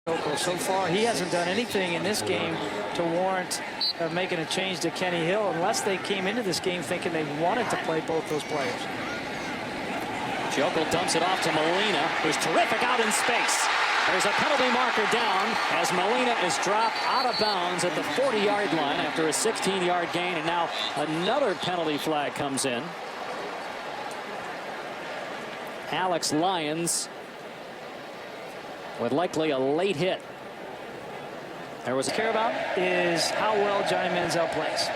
So far, he hasn't done anything in this game to warrant making a change to Kenny Hill, unless they came into this game thinking they wanted to play both those players. Joko dumps it off to Molina, who's terrific out in space. There's a penalty marker down as Molina is dropped out of bounds at the 40-yard line after a 16-yard gain, and now another penalty flag comes in. Alex Lyons with likely a late hit. There was a care about is how well Johnny Manziel plays,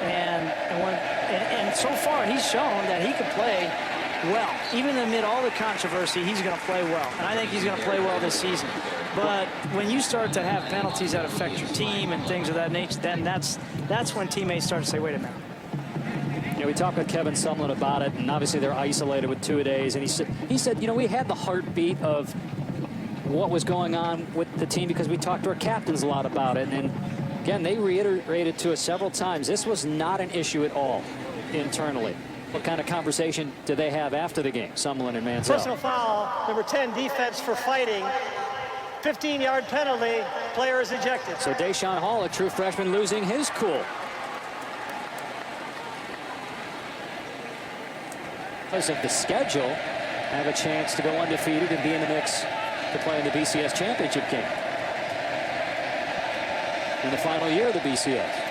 and so far he's shown that he can play well. Even amid all the controversy, he's going to play well, and I think he's going to play well this season. But when you start to have penalties that affect your team and things of that nature, then that's when teammates start to say, wait a minute. You know, we talked with Kevin Sumlin about it, and obviously they're isolated with 2-a-days, and he said, you know, we had the heartbeat of what was going on with the team because we talked to our captains a lot about it, and again, they reiterated to us several times this was not an issue at all internally. What kind of conversation do they have after the game, Sumlin and Manziel? Personal foul, number 10, defense for fighting. 15-yard penalty, player is ejected. So Deshaun Hall, a true freshman, losing his cool. Because of the schedule, have a chance to go undefeated and be in the mix to play in the BCS championship game in the final year of the BCS.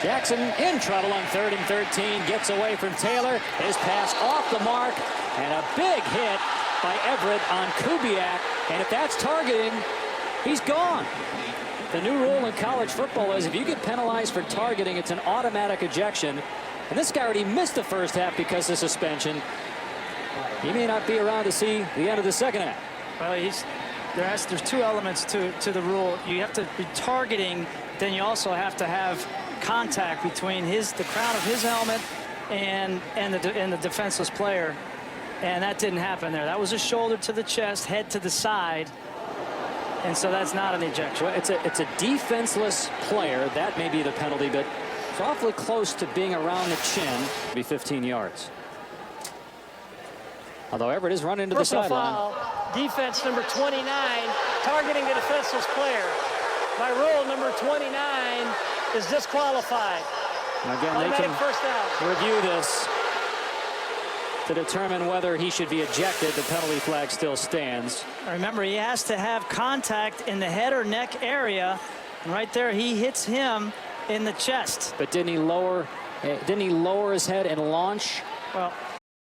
Jackson in trouble on 3rd and 13, gets away from Taylor. His pass off the mark, and a big hit by Everett on Kubiak. And if that's targeting, he's gone. The new rule in college football is if you get penalized for targeting, it's an automatic ejection. And this guy already missed the first half because of suspension. He may not be around to see the end of the second half. Well, there's two elements to the rule. You have to be targeting, then you also have to have contact between the crown of his helmet and the defenseless player, and that didn't happen there. That was a shoulder to the chest, head to the side, and so that's not an ejection. Well, it's a defenseless player. That may be the penalty, but it's awfully close to being around the chin. Be 15 yards. Although Everett is running into the sideline. Foul, defense number 29, targeting the defenseless player. By rule, number 29 is disqualified. And again, they can first down. review this to determine whether he should be ejected. The penalty flag still stands. Remember, he has to have contact in the head or neck area, and right there he hits him in the chest. But didn't he lower his head and launch? Well,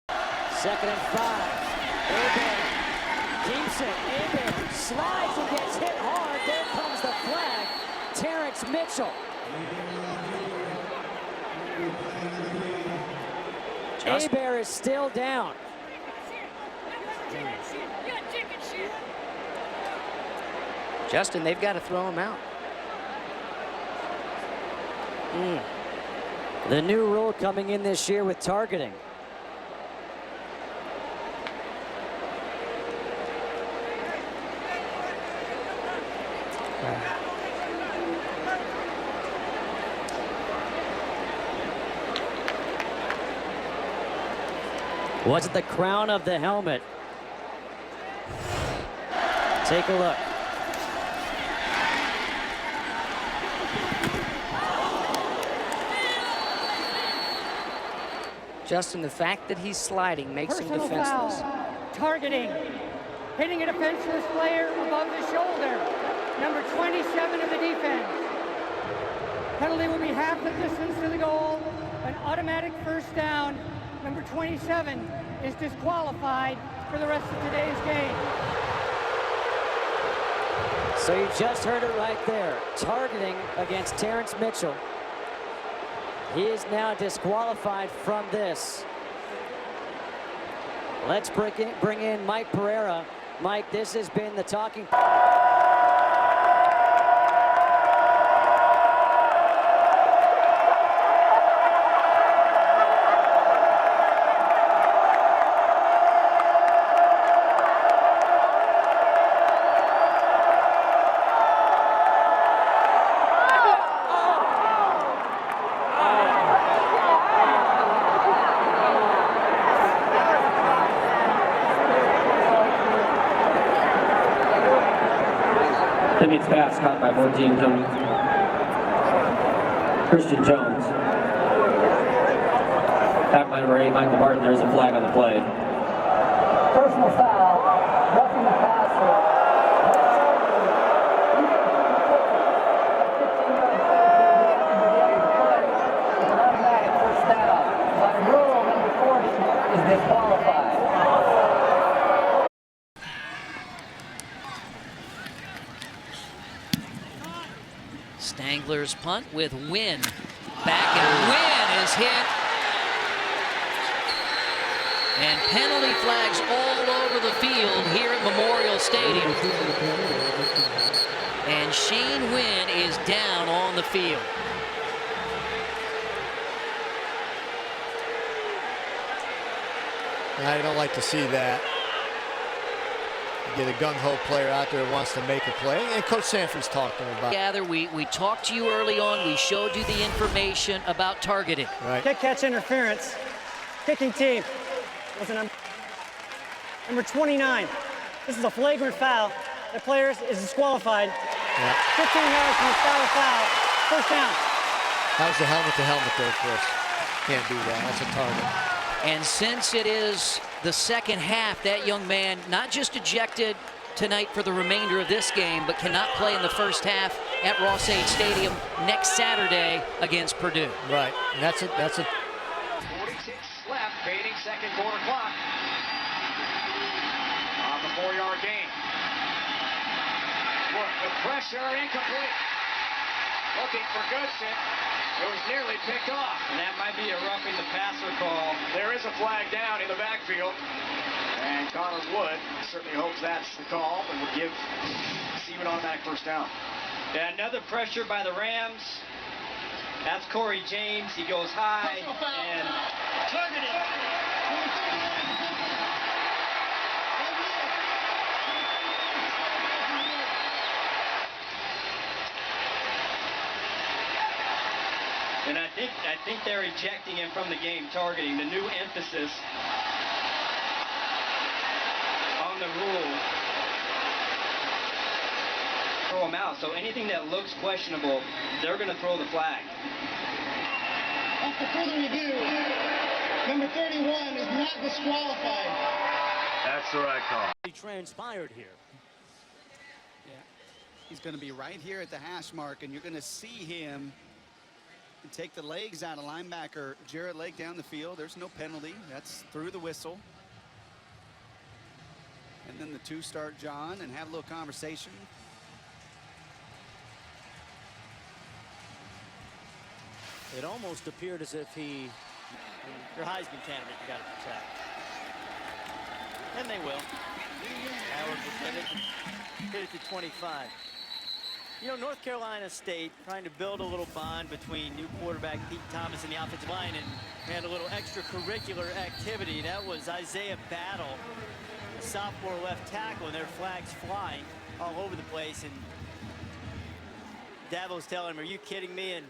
2nd and 5. Abear keeps it. Abear slides and gets hit hard. There comes the flag. Terrence Mitchell. Abear is still down. Justin, they've got to throw him out. The new rule coming in this year with targeting. Was it the crown of the helmet? Take a look. Justin, the fact that he's sliding makes him defenseless. Foul. Targeting. Hitting a defenseless player above the shoulder. Number 27 of the defense. Penalty will be half the distance to the goal. An automatic first down. Number 27 is disqualified for the rest of today's game. So you just heard it right there. Targeting against Terrence Mitchell. He is now disqualified from this. Let's bring in Mike Pereira. Mike, this has been the talking. Timmy's pass caught by 14 coming. Christian Jones. Tackle number 8, Michael Barton. There's a flag on the play. Personal foul, roughing the passer. Disqualified. Stangler's punt with Wynn. Back and Wynn is hit. And penalty flags all over the field here at Memorial Stadium. And Shane Wynn is down on the field. I don't like to see that. You get a gung-ho player out there who wants to make a play, and Coach Sanford's talking about. Gather, we talked to you early on. We showed you the information about targeting. Right. Kick catch interference. Kicking team. Listen, number 29. This is a flagrant foul. The player is disqualified. Yeah. 15 yards from the style of foul. First down. That was the helmet-to-helmet there, Chris. Can't do that. That's a target. And since it is the second half, that young man not just ejected tonight for the remainder of this game, but cannot play in the first half at Ross-Ade Stadium next Saturday against Purdue. Right, and that's a 46 left, fading second quarter clock. On the 4-yard gain. Look, the pressure incomplete. Looking for Goodson. It was nearly picked off. And that might be a roughing the passer call. There is a flag down in the backfield. And Connor Wood certainly hopes that's the call and would give Steve an automatic first down. Yeah, another pressure by the Rams. That's Corey James. He goes high and targeted. And I think they're ejecting him from the game, targeting. The new emphasis on the rule. Throw him out. So anything that looks questionable, they're going to throw the flag. After further review, number 31 is not disqualified. That's the right call. He transpired here. Yeah, he's going to be right here at the hash mark, and you're going to see him take the legs out of linebacker Jarrett Lake down the field. There's no penalty. That's through the whistle. And then the two start John and have a little conversation. It almost appeared as if he... Your Heisman candidate, you got to protect. And they will. Howard will get it to 25. You know, North Carolina State trying to build a little bond between new quarterback Pete Thomas and the offensive line, and had a little extracurricular activity. That was Isaiah Battle, a sophomore left tackle, and their flags flying all over the place. And Dabo's telling him, "Are you kidding me?" And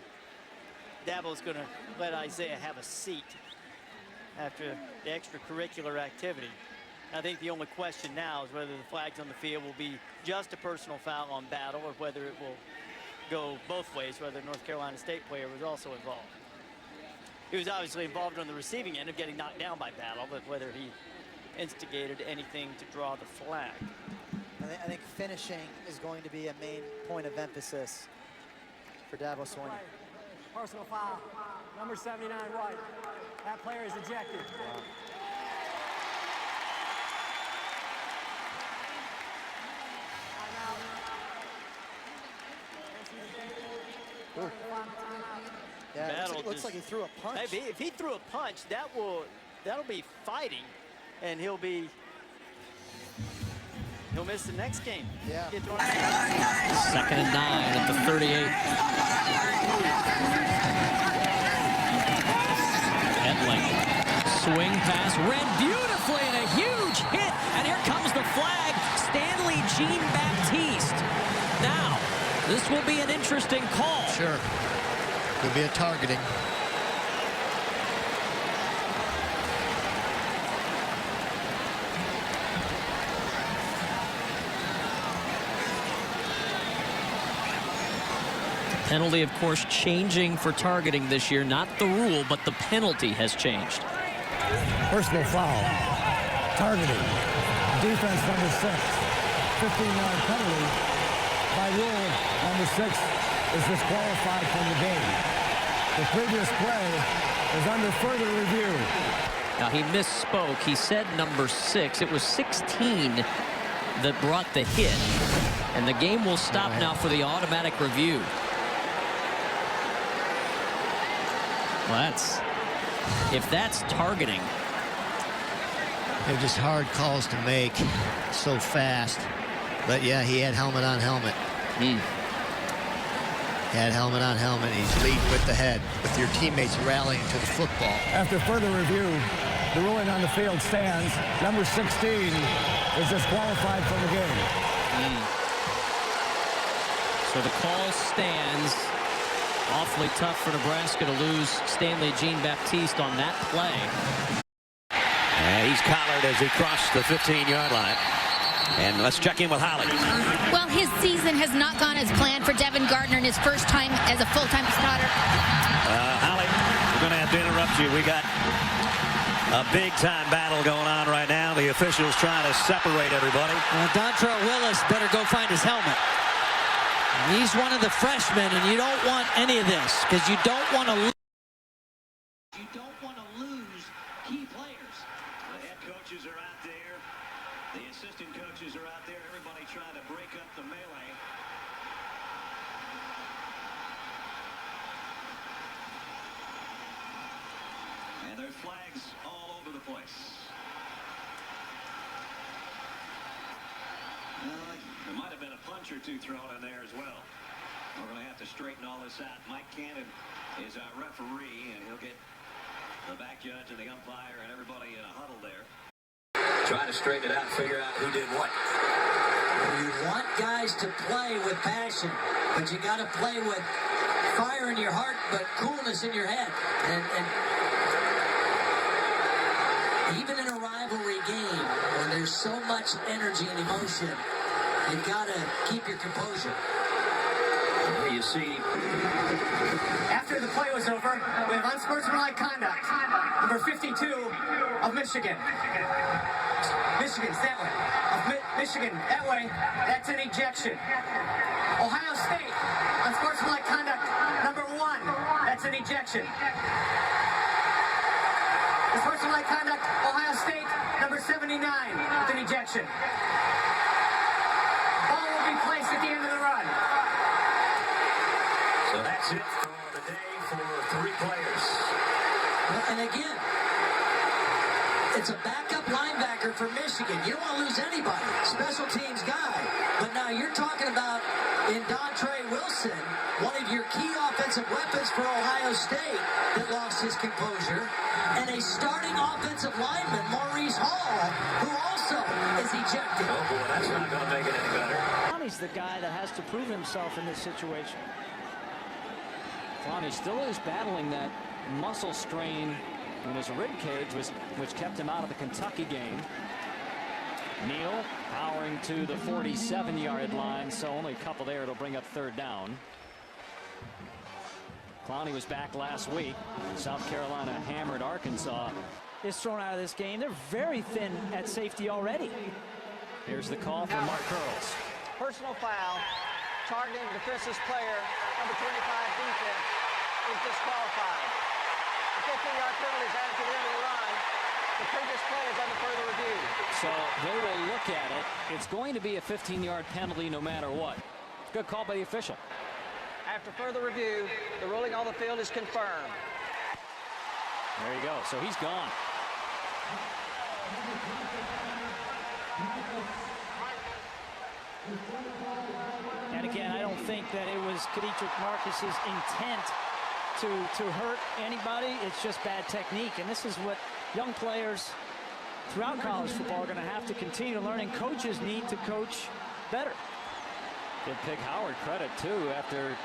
Dabo's going to let Isaiah have a seat after the extracurricular activity. I think the only question now is whether the flags on the field will be just a personal foul on Battle, or whether it will go both ways, whether North Carolina State player was also involved. He was obviously involved on the receiving end of getting knocked down by Battle, but whether he instigated anything to draw the flag. I think finishing is going to be a main point of emphasis for Dabo Swinney. Personal foul, number 79 White. That player is ejected. Wow. Yeah, it looks like he threw a punch. Maybe if he threw a punch, that'll be fighting, and he'll miss the next game. Yeah. 2nd and 9 at the 38. Etling, swing pass, read beautifully, and a huge hit. And here comes the flag, Stanley Jean-Baptiste. Now, this will be an interesting call. Sure. Could be a targeting. Penalty, of course, changing for targeting this year. Not the rule, but the penalty has changed. Personal foul. Targeting. Defense number 6. 15-yard penalty. By rule, number 6 is disqualified from the game. The previous play is under further review. Now, he misspoke. He said number 6. It was 16 that brought the hit. And the game will stop now for the automatic review. Well, if that's targeting. They're just hard calls to make so fast. But yeah, he had helmet on helmet. He had helmet on helmet. He's leading with the head, with your teammates rallying to the football. After further review, the ruling on the field stands. Number 16 is disqualified from the game. So the call stands. Awfully tough for Nebraska to lose Stanley Jean-Baptiste on that play. And he's collared as he crossed the 15-yard line. And let's check in with Holly. Well, his season has not gone as planned for Devin Gardner in his first time as a full-time starter. Holly, we're going to have to interrupt you. We got a big-time battle going on right now. The officials trying to separate everybody. Dontrell Willis better go find his helmet. He's one of the freshmen, and you don't want any of this because you don't want to lose. You don't want to lose key players. The head coaches are out there. The assistant coaches are out there. Everybody trying to break up the melee. And there's flags all over the place. There might have been a punch or two thrown in there as well. We're going to have to straighten all this out. Mike Cannon is our referee, and he'll get the back judge and the umpire and everybody in a huddle there. Try to straighten it out and figure out who did what. You want guys to play with passion, but you got to play with fire in your heart, but coolness in your head. And even in a rivalry game, when there's so much energy and emotion, you've got to keep your composure. You see. After the play was over, we have unsportsmanlike conduct. Number 52 of Michigan. Michigan's that way. Michigan, that way. That's an ejection. Ohio State, unsportsmanlike conduct. Number 1, that's an ejection. Unsportsmanlike conduct, Ohio State, number 79, with an ejection. Ball will be placed at the end of the run. So that's it for the day for 3 players. And again, it's a backup linebacker for Michigan. You don't want to lose anybody, special teams guy. But now you're talking about in Dontre Wilson, one of your key offensive weapons for Ohio State that lost his composure, and a starting offensive lineman, Maurice Hall, who also is ejected. Oh boy, that's not going to make it any better. He's the guy that has to prove himself in this situation. Clowney still is battling that muscle strain in his rib cage, which kept him out of the Kentucky game. Neal powering to the 47-yard line, so only a couple there. It'll bring up 3rd down. Clowney was back last week. South Carolina hammered Arkansas. Is thrown out of this game. They're very thin at safety already. Here's the call for Mark Curls. Personal foul, targeting the defensive player, number 25 defense, is disqualified. The 15-yard penalty is added to the end of the run. The previous play is under further review. So they will look at it. It's going to be a 15-yard penalty no matter what. Good call by the official. After further review, the ruling on the field is confirmed. There you go. So he's gone. And again, I don't think that it was Kadrick Marcus's intent to hurt anybody. It's just bad technique. And this is what young players throughout college football are going to have to continue to learn, and coaches need to coach better. Give Pig Howard credit, too, after